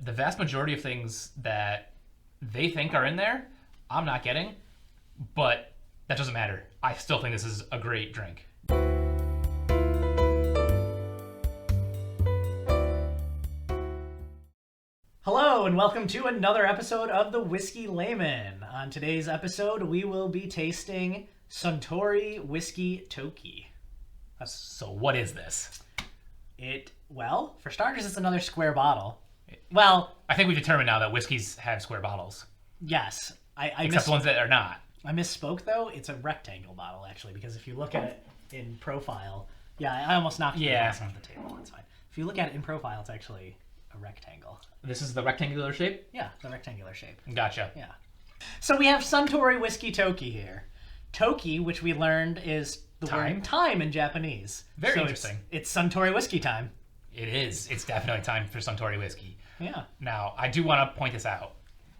the vast majority of things that they think are in there, I'm not getting, but that doesn't matter. I still think this is a great drink. Hello and welcome to another episode of the Whiskey Laymen. On today's episode, we will be tasting Suntory Whisky Toki. So what is this? Well, for starters, it's another square bottle. Well, I think we determined now that whiskeys have square bottles. yes. Except the ones that are not. I misspoke, though. It's a rectangle bottle, actually, because if you look at it in profile... Yeah, I almost knocked the glass off the table. That's fine. If you look at it in profile, it's actually a rectangle. This is the rectangular shape? Yeah, the rectangular shape. Gotcha. Yeah. So we have Suntory Whisky Toki here. Toki, which we learned is the word time in Japanese. Very interesting. It's Suntory Whiskey time. It is. It's definitely time for Suntory whiskey. Yeah. Now, I do want to point this out.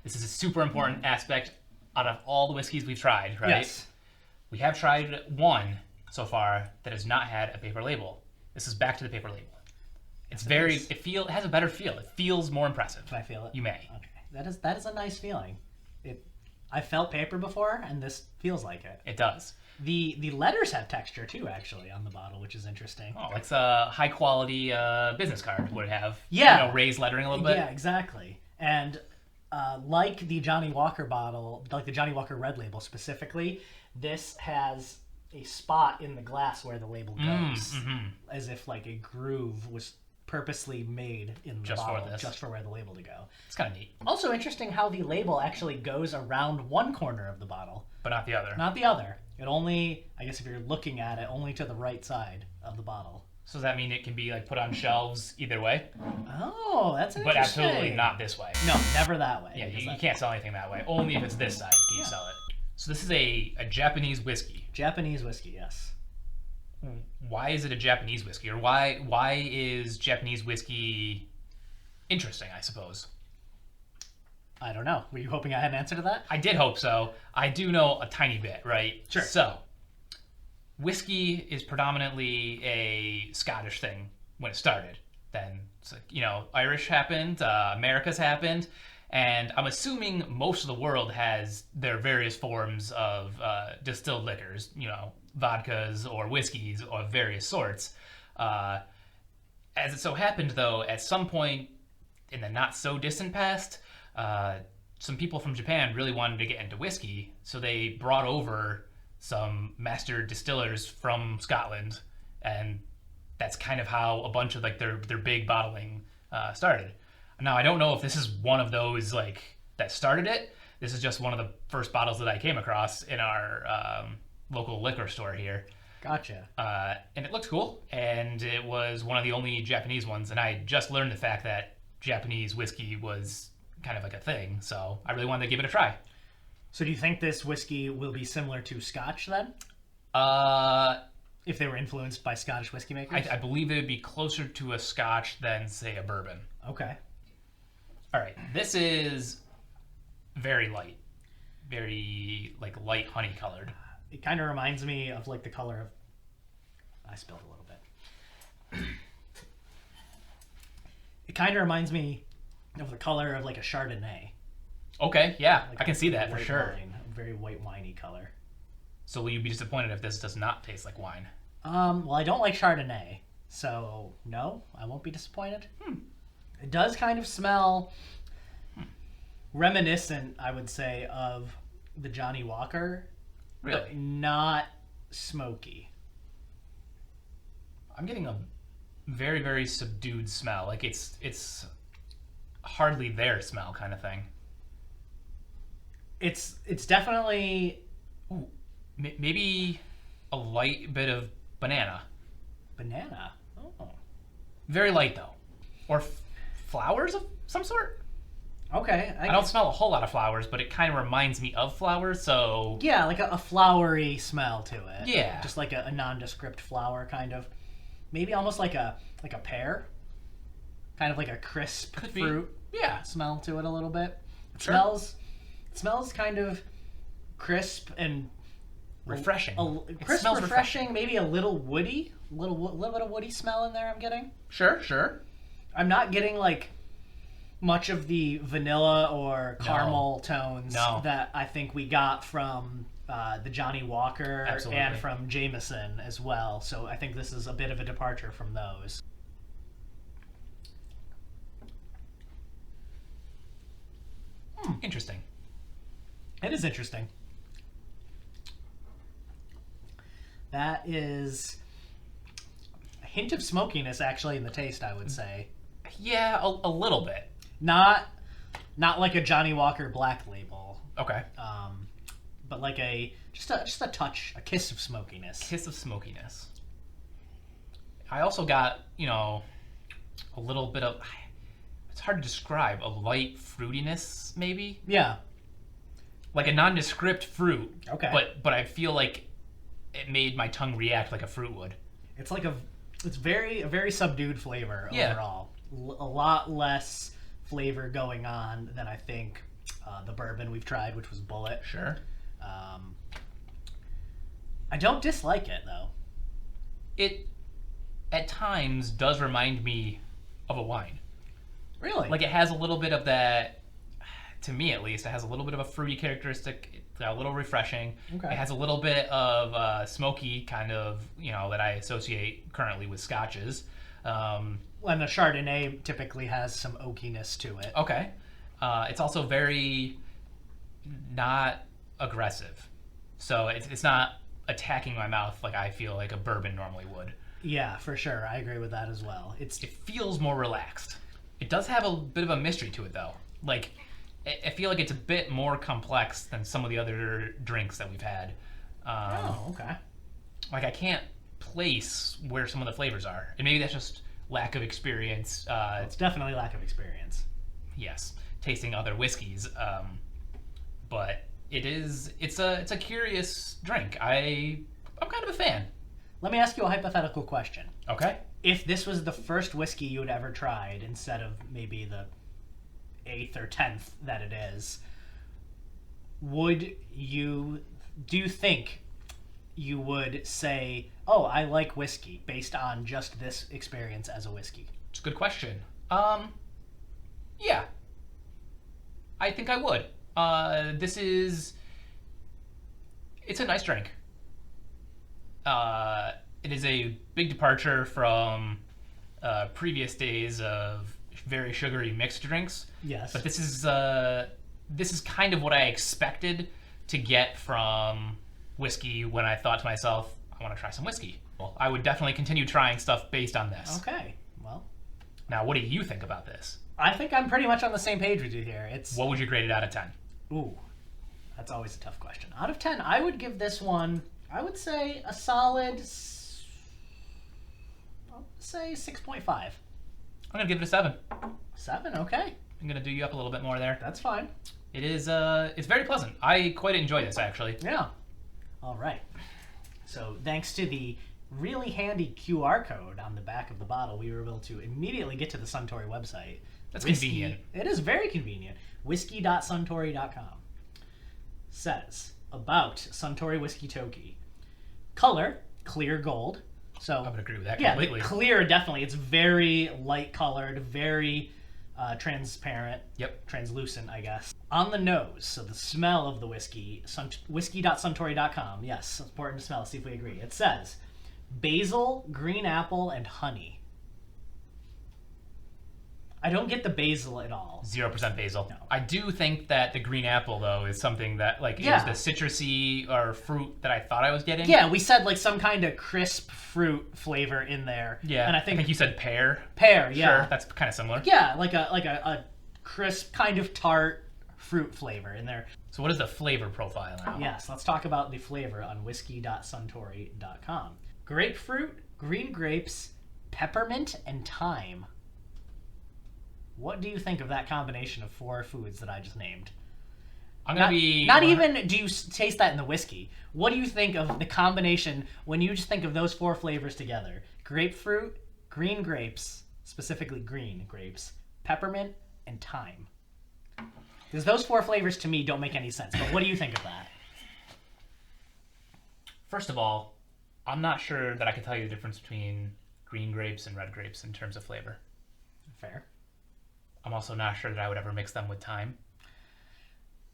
This is a super important aspect out of all the whiskeys we've tried, right? Yes. We have tried one so far that has not had a paper label. This is back to the paper label. It's it has a better feel. It feels more impressive. Can I feel it? You may. Okay. That is a nice feeling. I felt paper before, and this feels like it. It does. The letters have texture too, actually, on the bottle, which is interesting. Oh, like a high quality business card would have. Yeah. Raised lettering a little bit. Yeah, exactly. And like the Johnny Walker bottle, like the Johnny Walker Red Label specifically, this has a spot in the glass where the label goes, as if like a groove was purposely made in the bottle just for where the label to go. It's kind of neat. Also interesting how the label actually goes around one corner of the bottle, but not the other. Not the other. It only, I guess if you're looking at it, only to the right side of the bottle. So does that mean it can be like put on shelves either way? Oh, that's interesting. But absolutely not this way. No, never that way. Yeah, you can't sell anything that way. Only if it's this side can you sell it. So this is a Japanese whiskey. Japanese whiskey, yes. Why is it a Japanese whiskey? Or why is Japanese whiskey interesting, I suppose? I don't know. Were you hoping I had an answer to that? I did hope so. I do know a tiny bit, right? Sure. So, whiskey is predominantly a Scottish thing when it started. Then, Irish happened, America's happened, and I'm assuming most of the world has their various forms of distilled liquors, vodkas or whiskeys of various sorts. As it so happened, though, at some point in the not-so-distant past, some people from Japan really wanted to get into whiskey, so they brought over some master distillers from Scotland, and that's kind of how a bunch of their big bottling started. Now, I don't know if this is one of those that started it. This is just one of the first bottles that I came across in our local liquor store here. Gotcha. And it looked cool, and it was one of the only Japanese ones, and I just learned the fact that Japanese whiskey was kind of like a thing, so I really wanted to give it a try. So do you think this whiskey will be similar to Scotch then? If they were influenced by Scottish whiskey makers? I believe it would be closer to a Scotch than, say, a bourbon. Okay. All right, this is very light. Very, light honey colored. It kind of reminds me of, the color of... I spilled a little bit. It kind of reminds me of the color of, a Chardonnay. Okay, yeah, I can see that for sure. Wine, a very white, winey color. So will you be disappointed if this does not taste like wine? Well, I don't like Chardonnay, so no, I won't be disappointed. It does kind of smell reminiscent, I would say, of the Johnny Walker. Really? But not smoky. I'm getting a very, very subdued smell. It's hardly there smell kind of thing. It's definitely... Ooh, maybe a light bit of banana. Banana? Oh. Very light, though. Or flowers of some sort? Okay. I don't smell a whole lot of flowers, but it kind of reminds me of flowers, so... Yeah, like a flowery smell to it. Yeah. Just like a nondescript flower, kind of. Maybe almost like a pear. Kind of like a crisp fruit smell to it a little bit. It smells kind of crisp and... refreshing. Crisp, refreshing, maybe a little woody. A little bit of woody smell in there I'm getting. Sure. I'm not getting much of the vanilla or caramel tones No. that I think we got from the Johnny Walker Absolutely. and from Jameson as well. So I think this is a bit of a departure from those. Interesting. It is interesting. That is a hint of smokiness actually in the taste, I would say. Yeah, a little bit. Not like a Johnny Walker Black Label, Okay. but like just a touch, a kiss of smokiness. Kiss of smokiness. I also got, a little bit of, it's hard to describe, a light fruitiness maybe? Yeah. Like a nondescript fruit. Okay. But I feel like it made my tongue react like a fruit would. It's like a very subdued flavor Yeah. overall. A lot less flavor going on than I think the bourbon we've tried, which was Bullet. Sure. I don't dislike it though. It, at times, does remind me of a wine. Really? Like it has a little bit of that, to me at least, it has a little bit of a fruity characteristic. It's a little refreshing. Okay. It has a little bit of smoky kind of, that I associate currently with scotches. And a Chardonnay typically has some oakiness to it. Okay. It's also very not aggressive. So it's not attacking my mouth like I feel like a bourbon normally would. Yeah, for sure. I agree with that as well. It feels more relaxed. It does have a bit of a mystery to it, though. Like, I feel like it's a bit more complex than some of the other drinks that we've had. Okay. Like, I can't place where some of the flavors are. And maybe that's just lack of experience. It's definitely lack of experience. Yes, tasting other whiskeys. But it's a curious drink. I'm kind of a fan. Let me ask you a hypothetical question. Okay. If this was the first whiskey you had ever tried instead of maybe the 8th or 10th that it is, do you think you would say, oh, I like whiskey based on just this experience as a whiskey? It's a good question. Yeah. I think I would. It's a nice drink. It is a big departure from previous days of very sugary mixed drinks. Yes. But this is kind of what I expected to get from whiskey when I thought to myself, I want to try some whiskey. Well, I would definitely continue trying stuff based on this. Okay. Well, Now, what do you think about this? I think I'm pretty much on the same page with you here. What would you grade it out of 10? Ooh, that's always a tough question. Out of 10, I would give this one, I would say a solid, I'll say 6.5. I'm going to give it a 7. 7, okay. I'm going to do you up a little bit more there. That's fine. It is, it's very pleasant. I quite enjoy this, actually. Yeah. All right. So thanks to the really handy QR code on the back of the bottle, we were able to immediately get to the Suntory website. That's convenient. It is very convenient. Whiskey.suntory.com. Says about Suntory Whisky Toki. Color, clear gold. So I would agree with that yeah, completely. clear definitely. It's very light colored, very transparent. Yep. Translucent, I guess. On the nose, so the smell of the whiskey, whiskey.suntory.com. Yes, it's important to smell. See if we agree. It says basil, green apple, and honey. I don't get the basil at all. 0% basil. No. I do think that the green apple, though, is something that, like, Yeah. is the citrusy or fruit that I thought I was getting. Yeah, we said like some kind of crisp fruit flavor in there. Yeah. And I think you said pear. pear, yeah. Sure, that's kind of similar. Yeah, like a crisp kind of tart fruit flavor in there. So what is the flavor profile now? Yes, let's talk about the flavor on whiskey.suntory.com. Grapefruit, green grapes, peppermint, and thyme. What do you think of that combination of 4 foods that I just named? I'm going to be... Not even do you taste that in the whiskey. What do you think of the combination when you just think of those 4 flavors together? Grapefruit, green grapes, specifically green grapes, peppermint, and thyme. Because those 4 flavors to me don't make any sense. But what do you think of that? First of all, I'm not sure that I can tell you the difference between green grapes and red grapes in terms of flavor. Fair. I'm also not sure that I would ever mix them with thyme.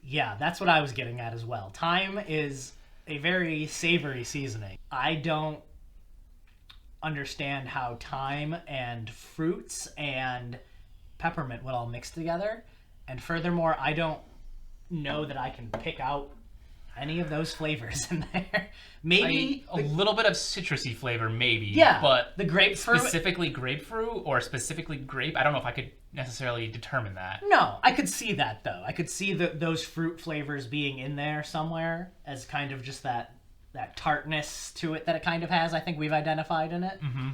Yeah, that's what I was getting at as well. Thyme is a very savory seasoning. I don't understand how thyme and fruits and peppermint would all mix together. And furthermore, I don't know that I can pick out any of those flavors in there. Maybe A little bit of citrusy flavor, maybe. yeah, But the grapefruit. specifically grapefruit or specifically grape, I don't know if I could necessarily determine that. No, I could see that though. I could see those fruit flavors being in there somewhere as kind of just that tartness to it that it kind of has. I think we've identified in it. Mm-hmm.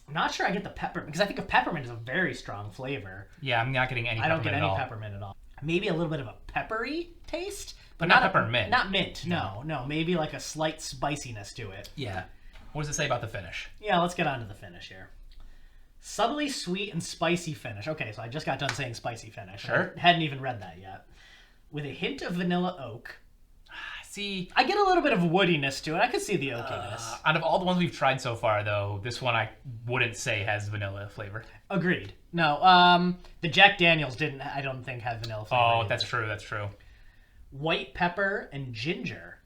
I'm not sure I get the peppermint because I think of peppermint as a very strong flavor. Yeah, I'm not getting any I don't peppermint get at any all. peppermint at all. Maybe a little bit of a peppery taste, But not peppermint. Not mint. No. Maybe like a slight spiciness to it. Yeah. What does it say about the finish? Yeah, let's get on to the finish here. Subtly sweet and spicy finish. Okay, so I just got done saying spicy finish. Sure. I hadn't even read that yet. With a hint of vanilla oak. See, I get a little bit of woodiness to it. I could see the oakiness. out of all the ones we've tried so far, though, this one I wouldn't say has vanilla flavor. Agreed. No, the Jack Daniels didn't, I don't think, have vanilla flavor. Oh, either. that's true. That's true. White pepper and ginger.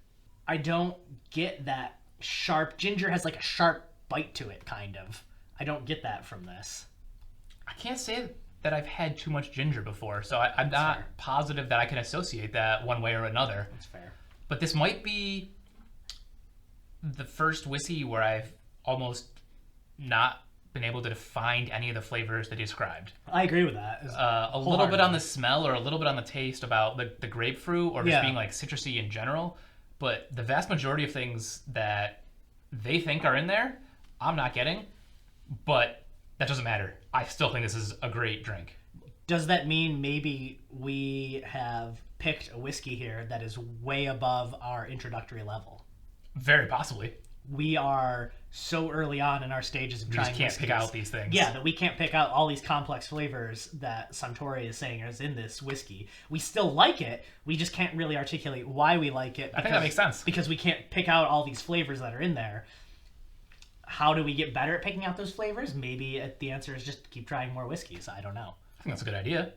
I don't get that sharp. Ginger has like a sharp bite to it, kind of. I don't get that from this. I can't say that I've had too much ginger before, so I'm not fair. positive that I can associate that one way or another. That's fair. But this might be the first whiskey where I've almost not been able to find any of the flavors that he described. I agree with that. A little bit on the smell or a little bit on the taste about the grapefruit or just Yeah. being like citrusy in general. But the vast majority of things that they think are in there, I'm not getting. But that doesn't matter. I still think this is a great drink. Does that mean maybe we have picked a whiskey here that is way above our introductory level? Very possibly. We are so early on in our stages of You trying just can't whiskeys. pick out these things. Yeah, that we can't pick out all these complex flavors that Suntory is saying is in this whiskey. We still like it. We just can't really articulate why we like it. I think that makes sense. Because we can't pick out all these flavors that are in there. How do we get better at picking out those flavors? Maybe the answer is just keep trying more whiskeys. I don't know. I think that's a good idea.